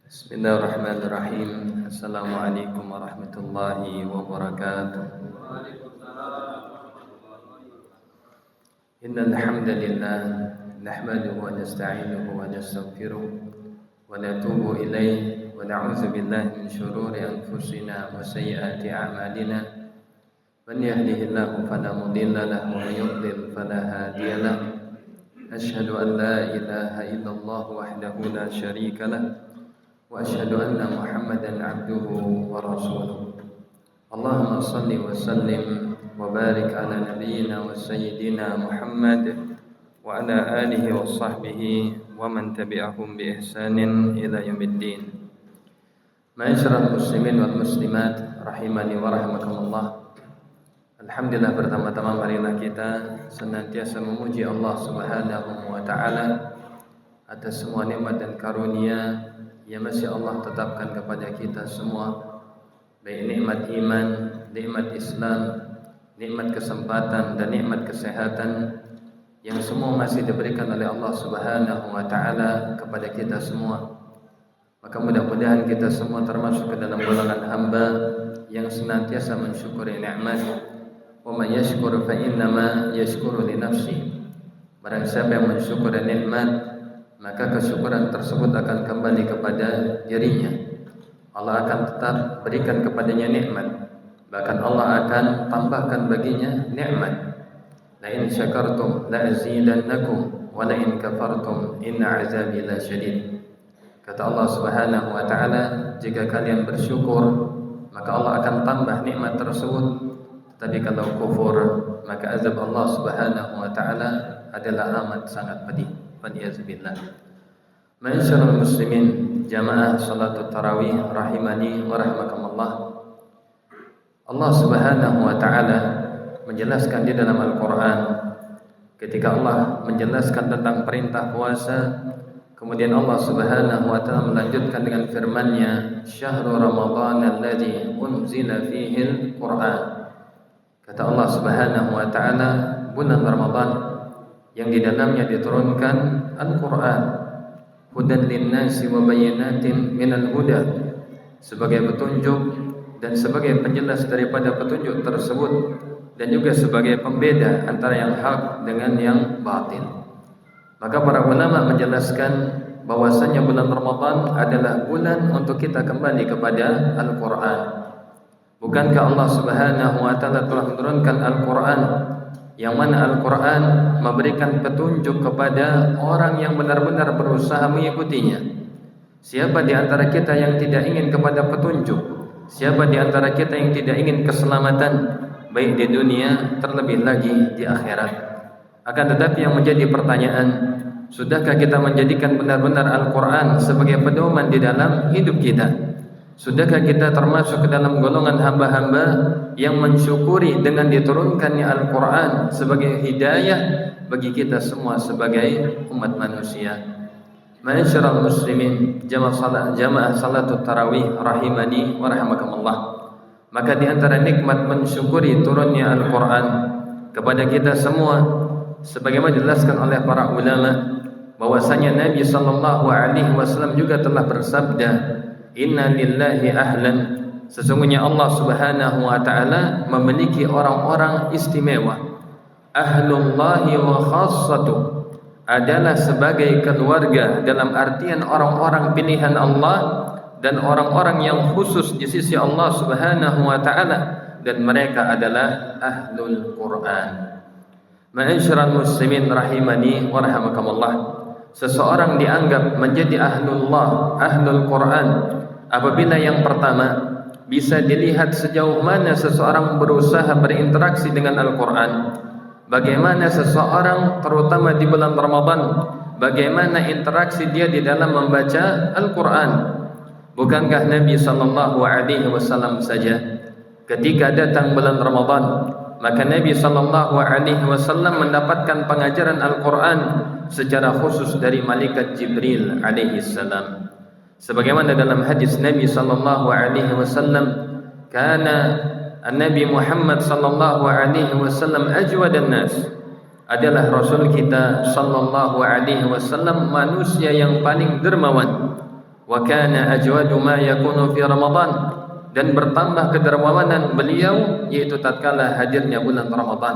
Bismillahirrahmanirrahim. Assalamualaikum warahmatullahi wabarakatuh. Innal hamdalillah nahmaduhu wa nasta'inuhu wa nastaghfiruh wa natubu ilayhi wa na'udzu billahi min shururi anfusina wa sayyiati a'malina. Man yahdihillahu fala mudilla lahu wa man yudlil fala hadiya lahu. Asyhadu an la ilaha illallah wahdahu la syarika lahu wa asyhadu anna Muhammadan abduhu wa rasuluh. Allahumma salli wa sallim wa barik ala nabiyyina wa sayyidina Muhammad wa ala alihi wa sahbihi wa man tabi'ahum bi ihsanin ila yaumiddin. Ma'asyiral muslimin wal muslimat rahimani wa rahimakumullah. Alhamdulillah, pertama-tama marilah kita senantiasa memuji Allah Subhanahu wa taala atas semua nikmat dan karunia yang masih Allah tetapkan kepada kita semua, baik nikmat iman, nikmat Islam, nikmat kesempatan dan nikmat kesehatan yang semua masih diberikan oleh Allah Subhanahu wa taala kepada kita semua. Maka mudah-mudahan kita semua termasuk ke dalam golongan hamba yang senantiasa mensyukuri nikmat. Wa may yashkur fa innama yashkuru li nafsi. Barang siapa yang mensyukuri nikmat, maka kesyukuran tersebut akan kembali kepada dirinya. Allah akan tetap berikan kepadanya nikmat, bahkan Allah akan tambahkan baginya nikmat. La in syakartum la azidannakum wa la in kafartum inna azabi lasyadid. Kata Allah Subhanahu wa taala, jika kalian bersyukur maka Allah akan tambah nikmat tersebut, tetapi kalau kufur maka azab Allah Subhanahu wa taala adalah amat sangat pedih. Waliyazbillah. Ma'asyiral muslimin, jamaah salatul tarawih rahimani wa rahmakumullah. Allah Subhanahu wa taala menjelaskan di dalam Al-Qur'an, ketika Allah menjelaskan tentang perintah puasa, kemudian Allah Subhanahu wa taala melanjutkan dengan firman-Nya, "Syahrul Ramadan alladzi unzila fihi al-Qur'an." Kata Allah Subhanahu wa taala, bulan Ramadan yang di dalamnya diturunkan Al-Quran, hudan linnasi wa bayyinatin minal huda, sebagai petunjuk dan sebagai penjelas daripada petunjuk tersebut, dan juga sebagai pembeda antara yang hak dengan yang batil. Maka para ulama menjelaskan bahwasanya bulan Ramadan adalah bulan untuk kita kembali kepada Al-Quran. Bukankah Allah Subhanahu wa taala telah menurunkan Al-Quran, yang mana Al-Quran memberikan petunjuk kepada orang yang benar-benar berusaha mengikutinya. Siapa di antara kita yang tidak ingin kepada petunjuk? Siapa di antara kita yang tidak ingin keselamatan, baik di dunia terlebih lagi di akhirat? Akan tetapi yang menjadi pertanyaan, sudahkah kita menjadikan benar-benar Al-Quran sebagai pedoman di dalam hidup kita? Sudahkah kita termasuk ke dalam golongan hamba-hamba yang mensyukuri dengan diturunkannya Al-Quran sebagai hidayah bagi kita semua sebagai umat manusia? Ma'asyiral muslimin, jamaah salatul tarawih rahimani wa rahmakumullah. Maka di antara nikmat mensyukuri turunnya Al-Quran kepada kita semua, sebagaimana dijelaskan oleh para ulama, bahwasanya Nabi sallallahu alaihi wasallam juga telah bersabda, "Inna lillahi ahlan." Sesungguhnya Allah Subhanahu wa taala memiliki orang-orang istimewa. Ahlullahi wa khassatu, adalah sebagai keluarga dalam artian orang-orang pilihan Allah dan orang-orang yang khusus di sisi Allah Subhanahu wa taala, dan mereka adalah ahlul Quran. Ma'asyiral muslimin rahimani wa rahimakumullah. Seseorang dianggap menjadi ahlullah, ahlul Quran apabila yang pertama bisa dilihat sejauh mana seseorang berusaha berinteraksi dengan Al-Quran. Bagaimana seseorang terutama di bulan Ramadan, bagaimana interaksi dia di dalam membaca Al-Quran. Bukankah Nabi sallallahu alaihi wasallam saja ketika datang bulan Ramadan, maka Nabi sallallahu alaihi wasallam mendapatkan pengajaran Al-Quran secara khusus dari malaikat Jibril alaihi salam. Sebagaimana dalam hadis Nabi sallallahu alaihi wasallam, kana Nabi Muhammad sallallahu alaihi wasallam ajwadan nas, adalah Rasul kita sallallahu alaihi wasallam manusia yang paling dermawan. wa kana ajwadu ma yakunu fi Ramadan, dan bertambah kedermawanan beliau yaitu tatkala hadirnya bulan Ramadan.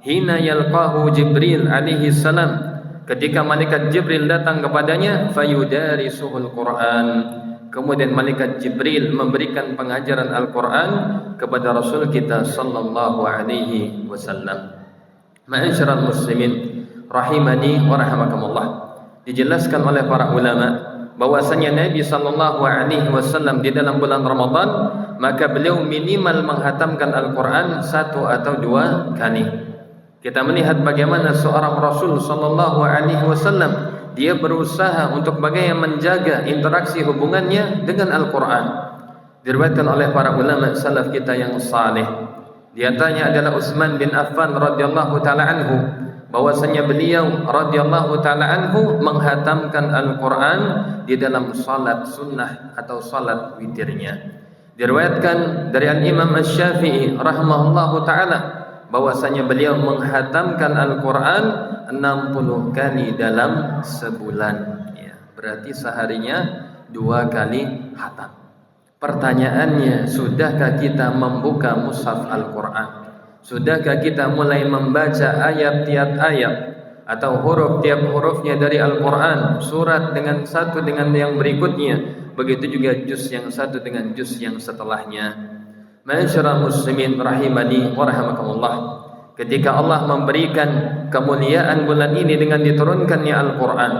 Hina yalqahu Jibril alaihi salam, ketika malaikat Jibril datang kepadanya, fayudarisuhul Quran, kemudian malaikat Jibril memberikan pengajaran Al-Quran kepada Rasul kita sallallahu alaihi wasallam. Ma'asyiral muslimin rahimani wa rahimakumullah. Dijelaskan oleh para ulama bahwasanya Nabi sallallahu alaihi wasallam di dalam bulan Ramadan maka beliau minimal menghatamkan Al-Quran 1 atau 2 kali. Kita melihat bagaimana seorang Rasul sallallahu alaihi wasallam dia berusaha untuk bagaimana menjaga interaksi hubungannya dengan Al-Quran. Diriwayatkan oleh para ulama salaf kita yang saleh. Di antaranya adalah Utsman bin Affan radhiyallahu taala anhu, bahwasanya beliau radhiyallahu taala anhu menghatamkan Al-Quran di dalam salat sunnah atau salat witirnya. Diriwayatkan dari Al-Imam Asy-Syafi'i rahimahullahu taala bahwasanya beliau menghatamkan Al-Quran 60 kali dalam sebulan, ya, berarti seharinya 2 kali hatam. Pertanyaannya, sudahkah kita membuka mushaf Al-Quran? Sudahkah kita mulai membaca ayat tiap ayat atau huruf tiap hurufnya dari Al-Quran, surat dengan satu dengan yang berikutnya, begitu juga juz yang satu dengan juz yang setelahnya? Ma'asyiral muslimin rahimani wa rahimakumullah. Ketika Allah memberikan kemuliaan bulan ini dengan diturunkannya Al-Quran,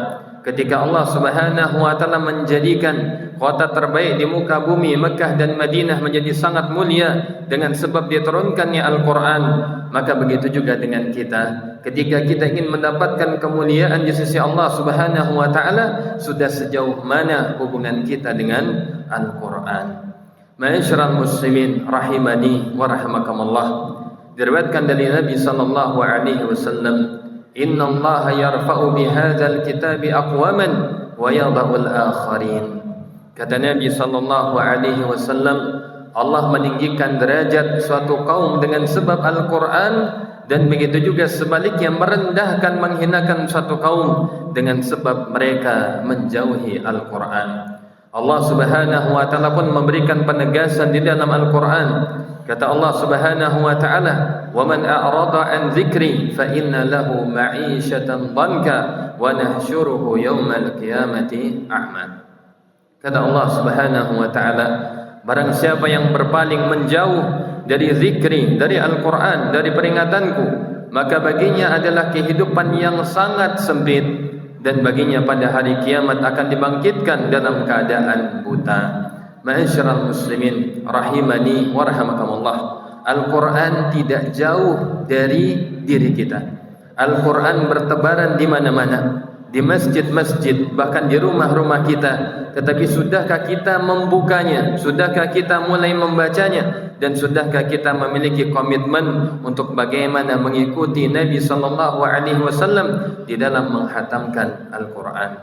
ketika Allah Subhanahu wa taala menjadikan kota terbaik di muka bumi Mekah dan Madinah menjadi sangat mulia dengan sebab diturunkannya Al-Quran, maka begitu juga dengan kita. Ketika kita ingin mendapatkan kemuliaan di sisi Allah Subhanahu wa taala, sudah sejauh mana hubungan kita dengan Al-Quran? Ma'asyiral muslimin rahimani wa rahimakumullah. Diriwayatkan dari Nabi sallallahu alaihi wasallam, innallaha yarfa'u bihadzal kitabi aqwaman wa yadha'ul akharin. Kata Nabi sallallahu alaihi wasallam, Allah meninggikan derajat suatu kaum dengan sebab Al-Quran, dan begitu juga sebaliknya merendahkan menghinakan suatu kaum dengan sebab mereka menjauhi Al-Quran. Allah Subhanahu wa taala pun memberikan penegasan di dalam Al-Quran. Kata Allah Subhanahu wa taala, "Wa man a'rada an dzikri fa inna lahu ma'isyatan dhanka wa nahsyuruhu yaumal qiyamati a'ma." Kata Allah Subhanahu wa taala, barang siapa yang berpaling menjauh dari zikri, dari Al-Quran, dari peringatanku, maka baginya adalah kehidupan yang sangat sempit, dan baginya pada hari kiamat akan dibangkitkan dalam keadaan buta. Ma'asyiral muslimin rahimani wa rahimakumullah. Al-Quran tidak jauh dari diri kita. Al-Quran bertebaran di mana-mana, di masjid-masjid, bahkan di rumah-rumah kita. Tetapi sudahkah kita membukanya? Sudahkah kita mulai membacanya? Dan sudahkah kita memiliki komitmen untuk bagaimana mengikuti Nabi sallallahu alaihi wasallam di dalam menghatamkan Al-Quran?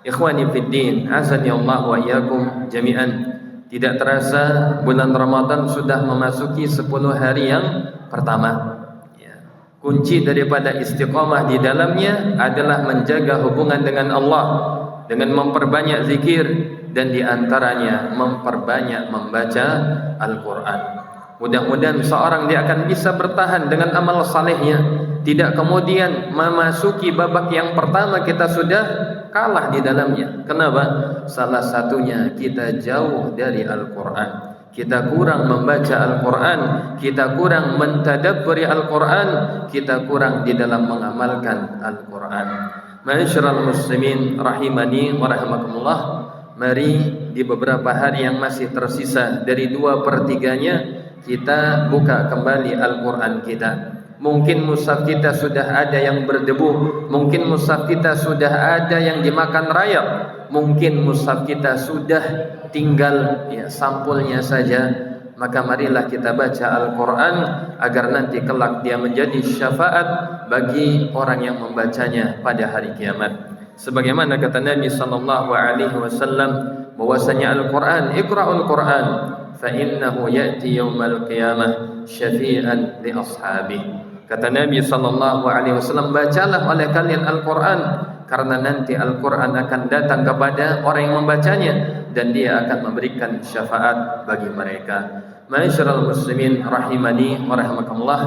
Ikhwani fid din, azani Allah wa iyyakum jami'an. Tidak terasa bulan Ramadan sudah memasuki 10 hari yang pertama. Kunci daripada istiqamah di dalamnya adalah menjaga hubungan dengan Allah dengan memperbanyak zikir, dan diantaranya memperbanyak membaca Al-Quran. Mudah-mudahan seorang dia akan bisa bertahan dengan amal salehnya, tidak kemudian memasuki babak yang pertama kita sudah kalah di dalamnya. Kenapa? Salah satunya kita jauh dari Al-Quran. Kita kurang membaca Al-Quran, kita kurang mentadabburi Al-Quran, kita kurang di dalam mengamalkan Al-Quran. Ma'asyiral muslimin rahimani wa rahimakumullah. Mari di beberapa hari yang masih tersisa dari 2/3-nya kita buka kembali Al-Quran kita. Mungkin mushaf kita sudah ada yang berdebu, mungkin mushaf kita sudah ada yang dimakan rayap, mungkin mushaf kita sudah tinggal sampulnya saja. Maka marilah kita baca Al-Quran agar nanti kelak dia menjadi syafaat bagi orang yang membacanya pada hari kiamat. Sebagaimana kata Nabi sallallahu alaihi wasallam bahwasanya Al-Quran, Iqra'ul Quran fa innahu ya'ti yaumal qiyamah syafi'an li ashabihi. Kata Nabi sallallahu alaihi wasallam, bacalah oleh kalian Al-Quran, karena nanti Al-Quran akan datang kepada orang yang membacanya dan dia akan memberikan syafaat bagi mereka. Ma'asyiral muslimin rahimani wa rahimakumullah,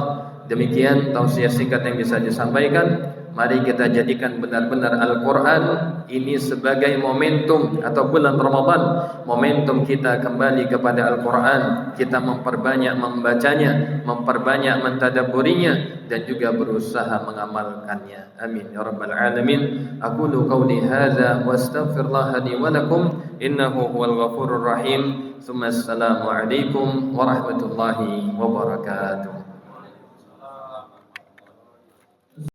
demikian tausiah singkat yang bisa disampaikan. Mari kita jadikan benar-benar Al-Quran ini sebagai momentum atau bulan Ramadan, momentum kita kembali kepada Al-Quran, kita memperbanyak membacanya, memperbanyak mentadabburinya, dan juga berusaha mengamalkannya. Amin ya rabbal alamin. Aqulu qawli hadza wa astaghfirullah li wa lakum innahu huwal ghafurur rahim. Tsumma assalamu alaikum warahmatullahi wabarakatuh.